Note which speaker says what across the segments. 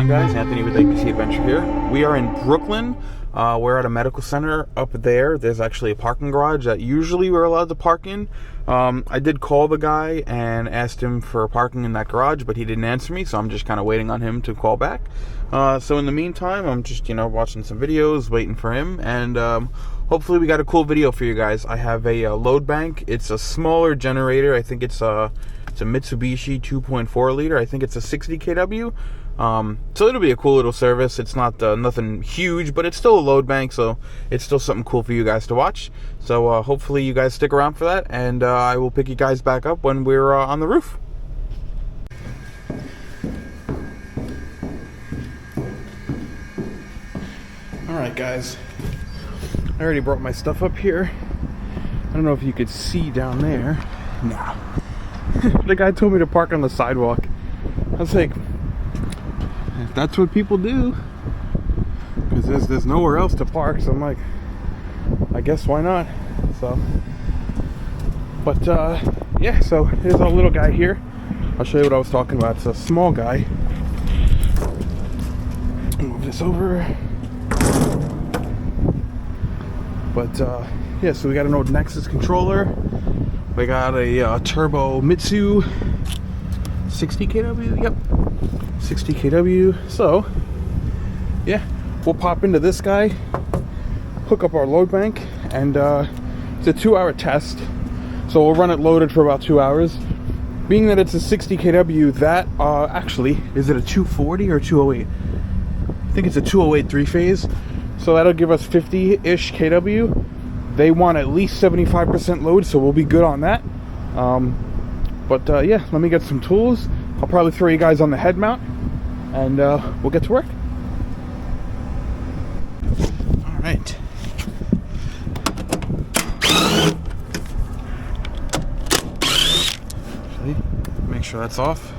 Speaker 1: guys? Anthony with ABC Adventure here. We are in Brooklyn. We're at a medical center up there. There's actually a parking garage that usually we're allowed to park in. I did call the guy and asked him for parking in that garage, but he didn't answer me, so I'm just kind of waiting on him to call back. So in the meantime, I'm just, watching some videos, waiting for him, and hopefully we got a cool video for you guys. I have a Loadbank. It's a smaller generator. I think it's a Mitsubishi 2.4 liter. I think it's a 60 kW. So it'll be a cool little service. It's not nothing huge, but it's still a load bank, so it's still something cool for you guys to watch. So hopefully you guys stick around for that, and I will pick you guys back up when we're on the roof. Alright guys, I already brought my stuff up here. I don't know if you could see down there. No. The guy told me to park on the sidewalk. I was like, if that's what people do, because there's nowhere else to park, so I'm like, I guess why not? So, but yeah, so here's our little guy here. I'll show you what I was talking about. It's a small guy. Move this over. But yeah, so we got an old Nexus controller. We got a turbo Mitsu 60 kW. Yep, 60 kW. So yeah, we'll pop into this guy, hook up our load bank, and it's a 2-hour test. So we'll run it loaded for about 2 hours. Being that it's a 60 kW, that actually, is it a 240 or 208? I think it's a 208 three-phase. So that'll give us 50-ish kW. They want at least 75% load, so we'll be good on that. But yeah, let me get some tools. I'll probably throw you guys on the head mount, and we'll get to work. All right. Make sure that's off.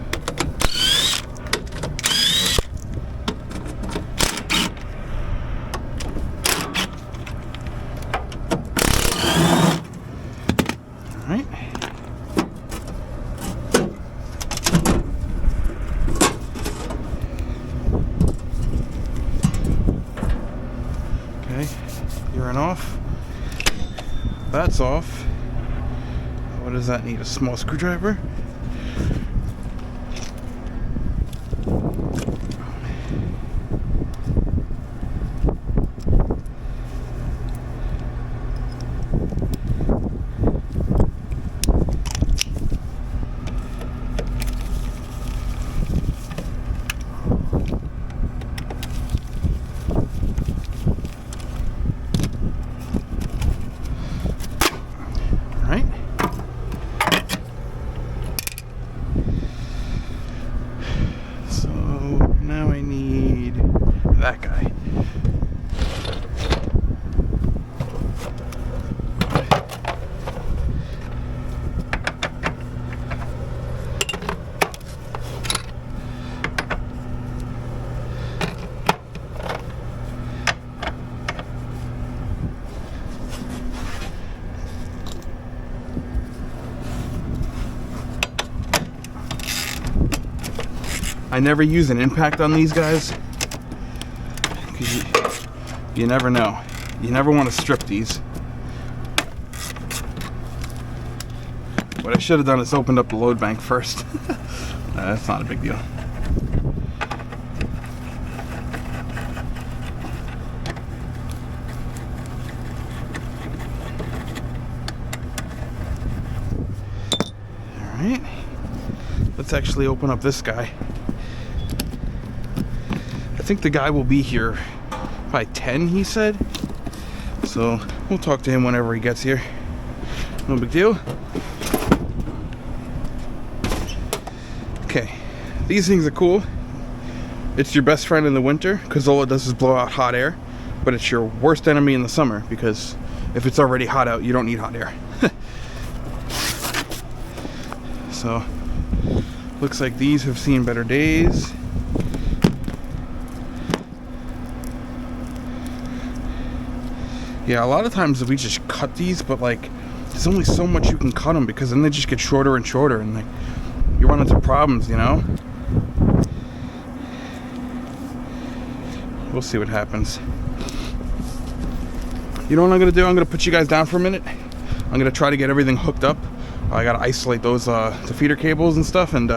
Speaker 1: You're off. That's off. What does that need? A small screwdriver? That guy. I never use an impact on these guys. You never know. You never want to strip these. What I should have done is opened up the load bank first. That's not a big deal. Alright. Let's actually open up this guy. I think the guy will be here by 10, he said. So we'll talk to him whenever he gets here. No big deal. Okay, these things are cool. It's your best friend in the winter because all it does is blow out hot air, but it's your worst enemy in the summer because if it's already hot out, you don't need hot air. So looks like these have seen better days. Yeah, a lot of times we just cut these, but like there's only so much you can cut them because then they just get shorter and shorter, and like you run into problems, you know. we'll see what happens. You know what I'm gonna do? I'm gonna put you guys down for a minute. I'm gonna try to get everything hooked up. I gotta isolate those the feeder cables and stuff, and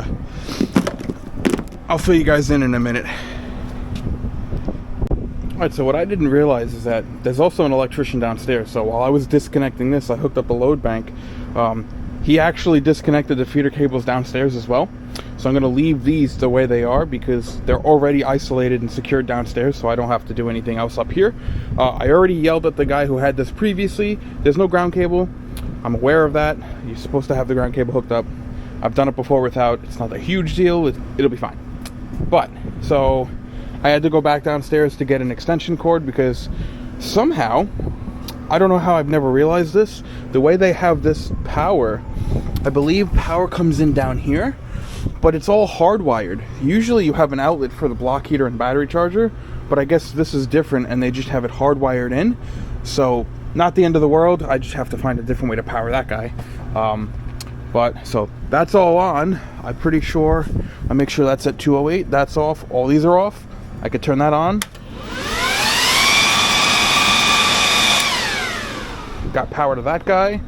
Speaker 1: I'll fill you guys in a minute. Alright, so what I didn't realize is that there's also an electrician downstairs. So while I was disconnecting this, I hooked up the load bank. He actually disconnected the feeder cables downstairs as well. So I'm going to leave these the way they are because they're already isolated and secured downstairs, so I don't have to do anything else up here. I already yelled at the guy who had this previously. There's no ground cable. I'm aware of that. You're supposed to have the ground cable hooked up. I've done it before without. It's not a huge deal. It'll be fine. But, so I had to go back downstairs to get an extension cord because somehow, I don't know how I've never realized this, the way they have this power, I believe power comes in down here, but it's all hardwired. Usually you have an outlet for the block heater and battery charger, but I guess this is different and they just have it hardwired in. So, not the end of the world. I just have to find a different way to power that guy. But, so that's all on. I'm pretty sure, I make sure that's at 208. That's off. All these are off. I could turn that on. Got power to that guy.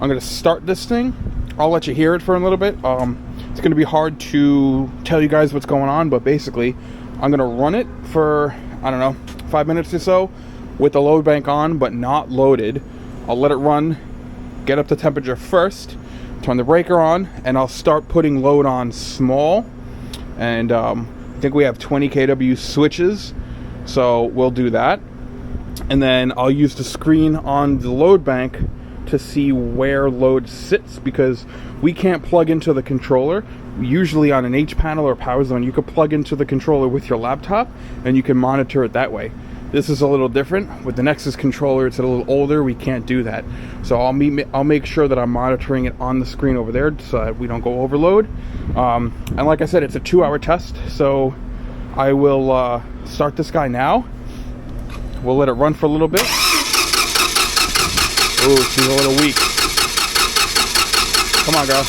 Speaker 1: I'm gonna start this thing. I'll let you hear it for a little bit. It's gonna be hard to tell you guys what's going on, but basically, I'm gonna run it for, I don't know, 5 minutes or so with the load bank on, but not loaded. I'll let it run, get up to temperature first, turn the breaker on, and I'll start putting load on small. And I think we have 20 kW switches, so we'll do that. And then I'll use the screen on the load bank to see where load sits, because we can't plug into the controller. Usually on an H panel or power zone, you could plug into the controller with your laptop and you can monitor it that way. This is a little different. With the Nexus controller, it's a little older. We can't do that. So I'll make sure that I'm monitoring it on the screen over there so that we don't go overload. And like I said, it's a 2-hour test. So I will start this guy now. We'll let it run for a little bit. Oh, she's a little weak. Come on, girl.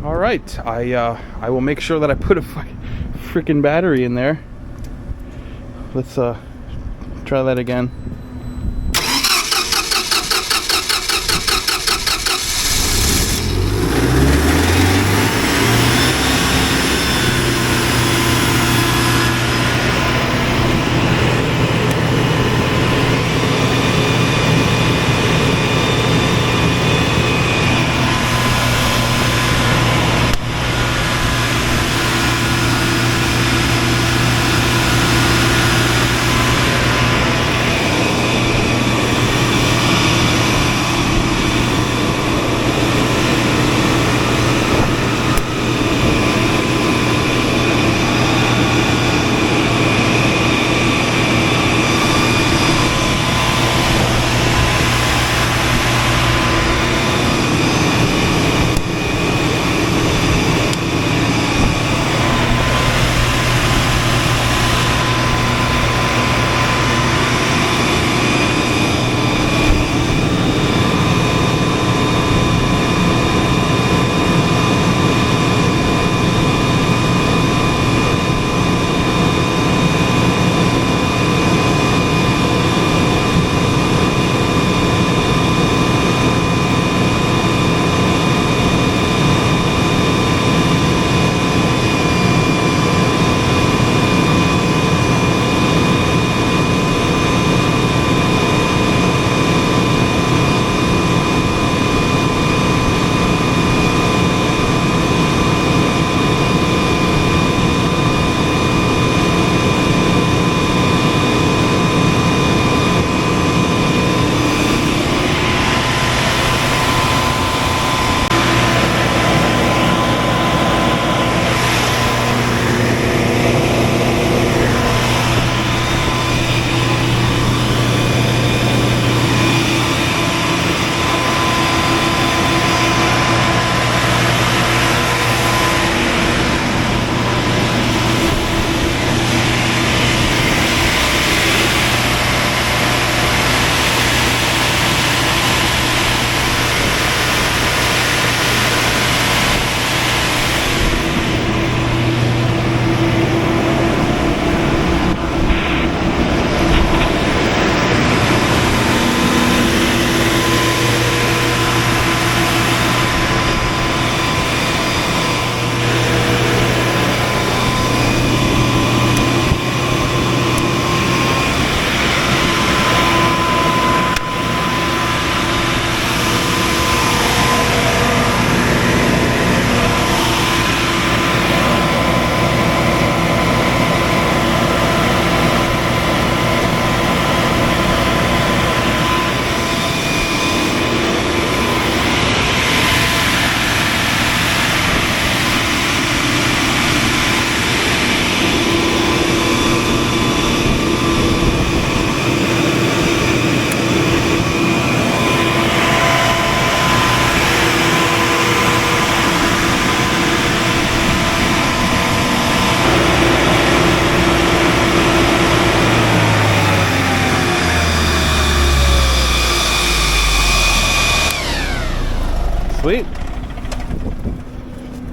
Speaker 1: All right, I will make sure that I put a freaking battery in there. Let's try that again.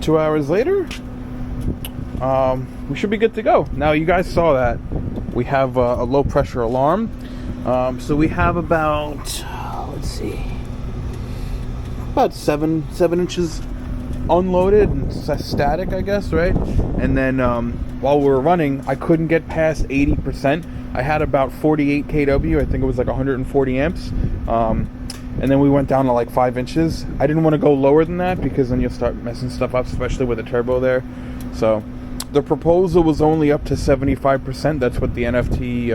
Speaker 1: 2 hours later, we should be good to go. Now, you guys saw that we have a low pressure alarm. So we have about, let's see, about seven inches unloaded and static, I guess, right? And then while we were running, I couldn't get past 80%. I had about 48 kW. I think it was like 140 amps. And then we went down to like 5 inches. I didn't want to go lower than that because then you'll start messing stuff up, especially with a turbo there. So the proposal was only up to 75%. That's what the NFT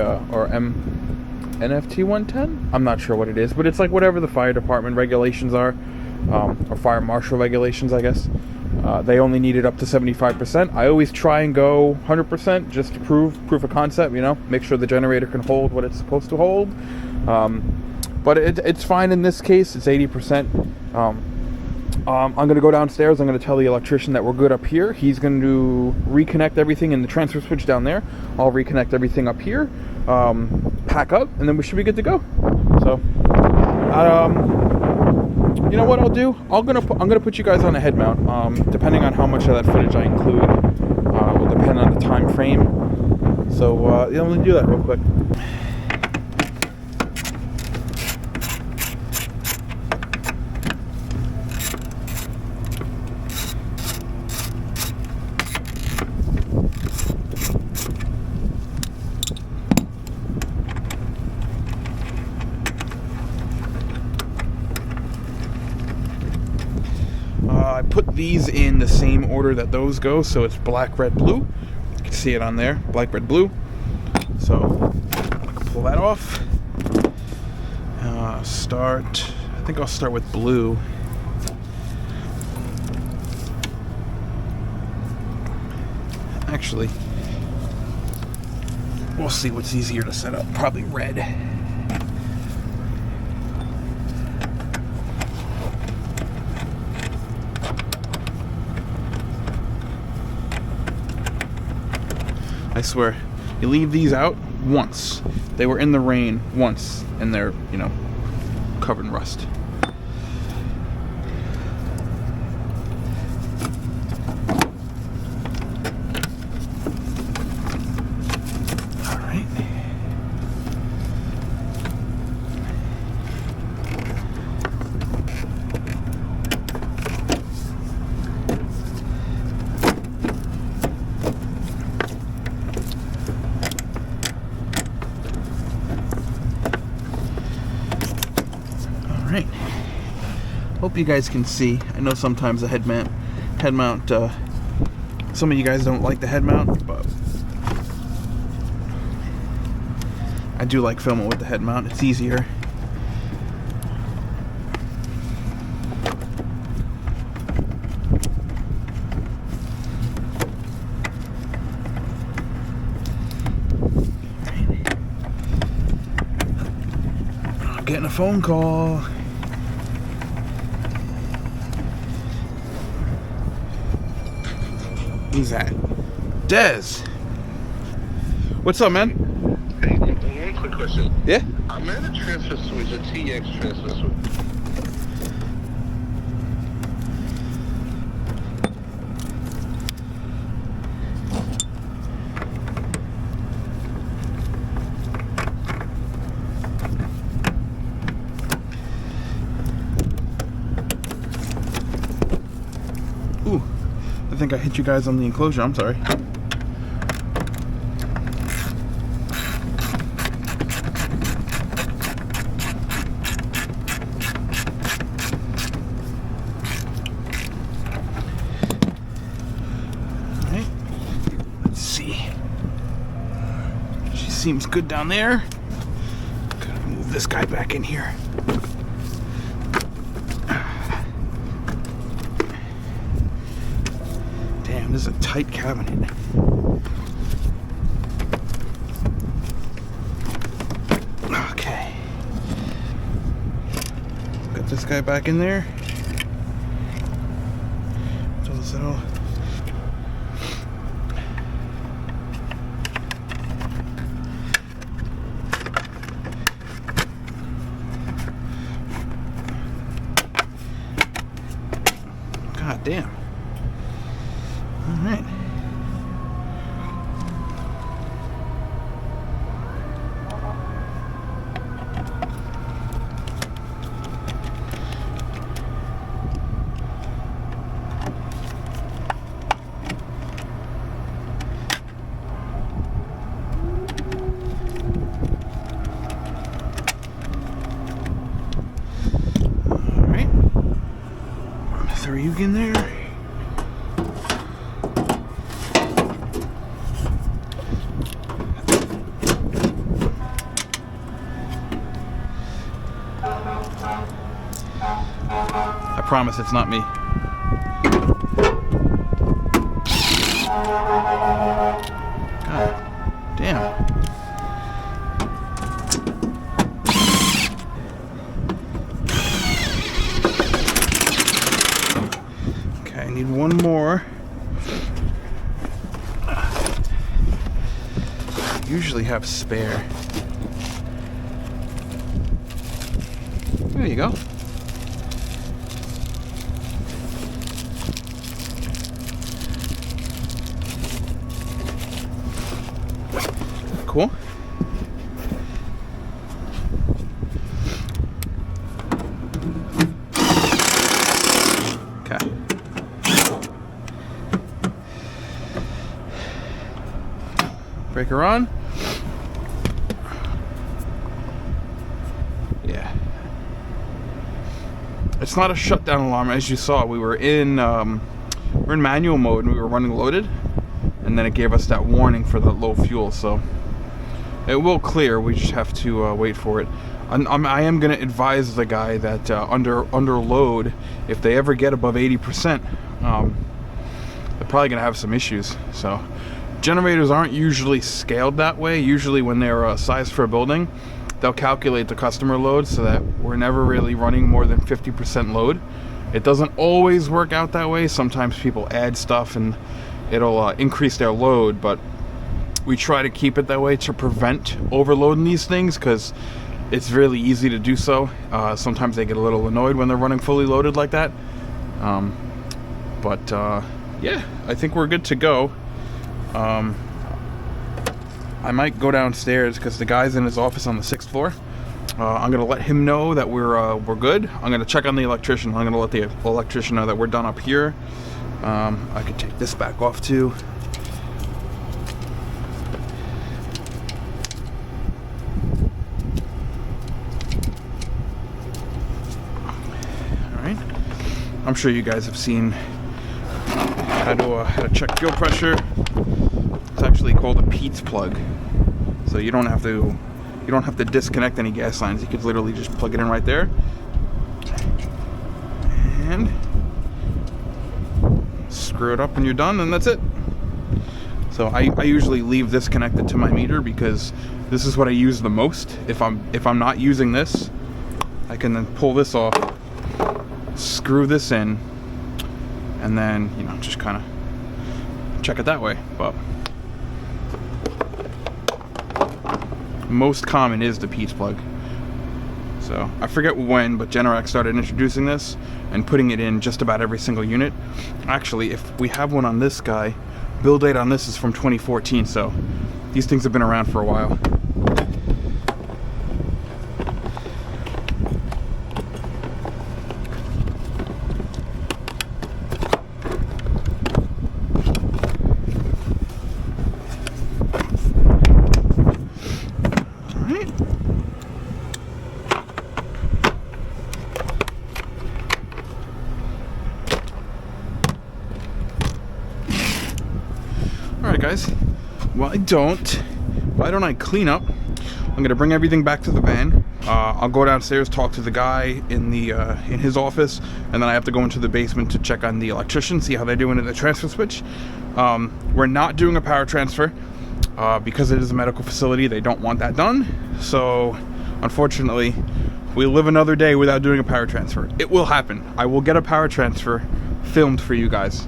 Speaker 1: NFT 110? I'm not sure what it is, but it's like whatever the fire department regulations are, or fire marshal regulations, I guess. They only need it up to 75%. I always try and go 100% just to proof of concept, you know, make sure the generator can hold what it's supposed to hold. But it's fine in this case. It's 80%. I'm going to go downstairs. I'm going to tell the electrician that we're good up here. He's going to reconnect everything in the transfer switch down there. I'll reconnect everything up here, pack up, and then we should be good to go. So, you know what I'll do? I'm gonna put you guys on a head mount. Depending on how much of that footage I include, will depend on the time frame. So, yeah, let me do that real quick. I put these in the same order that those go, so it's black, red, blue. You can see it on there, black, red, blue. So I can pull that off. I think I'll start with blue. Actually, we'll see what's easier to set up. Probably red. I swear, you leave these out once. They were in the rain once, and they're, you know, covered in rust. All right. Alright, hope you guys can see. I know sometimes the head mount, some of you guys don't like the head mount, but I do like filming with the head mount. It's easier. I'm getting a phone call. Who's that? Dez. What's up, man?
Speaker 2: Hey, one quick question.
Speaker 1: Yeah?
Speaker 2: I'm at a transfer switch, a TX transfer switch.
Speaker 1: Ooh, I think I hit you guys on the enclosure. I'm sorry. Alright, let's see. She seems good down there. Gotta move this guy back in here. Damn, this is a tight cabinet. Okay. Got this guy back in there. Does it all. God damn. All right. Throw you in there. I promise it's not me. God damn. Okay, I need one more. I usually have spare. There you go. Cool. Okay. Breaker on. Yeah. It's not a shutdown alarm, as you saw. We're in manual mode and we were running loaded, and then it gave us that warning for the low fuel. So it will clear. We just have to wait for it. I am going to advise the guy that under load, if they ever get above 80%, they're probably going to have some issues. So generators aren't usually scaled that way. Usually when they're sized for a building, they'll calculate the customer load so that we're never really running more than 50% load. It doesn't always work out that way. Sometimes people add stuff and it'll increase their load, but we try to keep it that way to prevent overloading these things, because it's really easy to do so. Sometimes they get a little annoyed when they're running fully loaded like that. Yeah, I think we're good to go. I might go downstairs because the guy's in his office on the 6th floor. I'm gonna let him know that we're good. I'm gonna check on the electrician. I'm gonna let the electrician know that we're done up here. I could take this back off too. All right. I'm sure you guys have seen how to check fuel pressure. It's actually called a Pete's plug, so you don't have to disconnect any gas lines. You could literally just plug it in right there, and screw it up, and you're done, and that's it. So I usually leave this connected to my meter because this is what I use the most. If I'm not using this, I can then pull this off, screw this in, and then just kind of check it that way. But most common is the Pete's plug. So I forget when, but Generac started introducing this and putting it in just about every single unit. Actually, if we have one on this guy, build date on this is from 2014, so these things have been around for a while. Alright guys, why don't I clean up? I'm gonna bring everything back to the van. I'll go downstairs, talk to the guy in his office, and then I have to go into the basement to check on the electrician, see how they're doing at the transfer switch. We're not doing a power transfer because it is a medical facility. They don't want that done, so unfortunately we live another day without doing a power transfer. It will happen. I will get a power transfer filmed for you guys,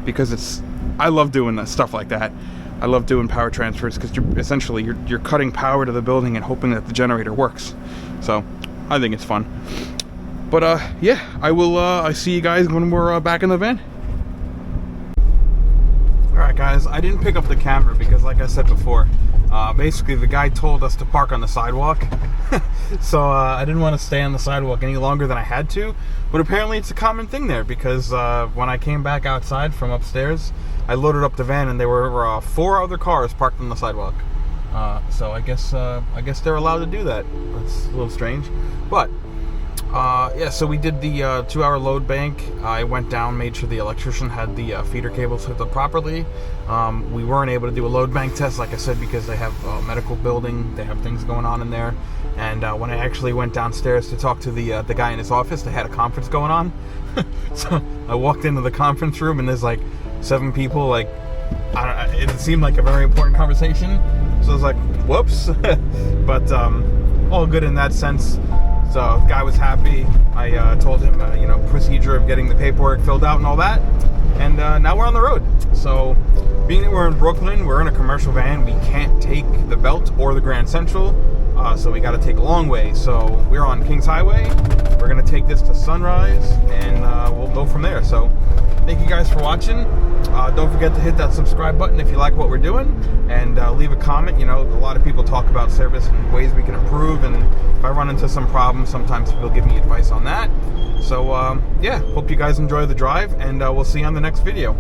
Speaker 1: because I love doing that stuff like that. I love doing power transfers because you're cutting power to the building and hoping that the generator works. So I think it's fun. But yeah, I see you guys when we're back in the van. Alright guys, I didn't pick up the camera because like I said before, basically the guy told us to park on the sidewalk. So I didn't want to stay on the sidewalk any longer than I had to, but apparently it's a common thing there because when I came back outside from upstairs, I loaded up the van and there were 4 other cars parked on the sidewalk. So I guess they're allowed to do that. That's a little strange, but yeah, so we did the 2-hour load bank. I went down, made sure the electrician had the feeder cables hooked up properly. We weren't able to do a load bank test, like I said, because they have a medical building. They have things going on in there. And when I actually went downstairs to talk to the guy in his office, they had a conference going on. So I walked into the conference room and there's like 7 people. Like, it seemed like a very important conversation. So I was like, whoops. But all good in that sense. So the guy was happy. I told him, procedure of getting the paperwork filled out and all that. And now we're on the road. So being that we're in Brooklyn, we're in a commercial van. We can't take the Belt or the Grand Central. So we got to take a long way. So we're on Kings Highway. We're going to take this to Sunrise and we'll go from there. So thank you guys for watching. Don't forget to hit that subscribe button if you like what we're doing, and leave a comment. You know, a lot of people talk about service and ways we can improve, and if I run into some problems, sometimes people give me advice on that. So yeah, hope you guys enjoy the drive, and we'll see you on the next video.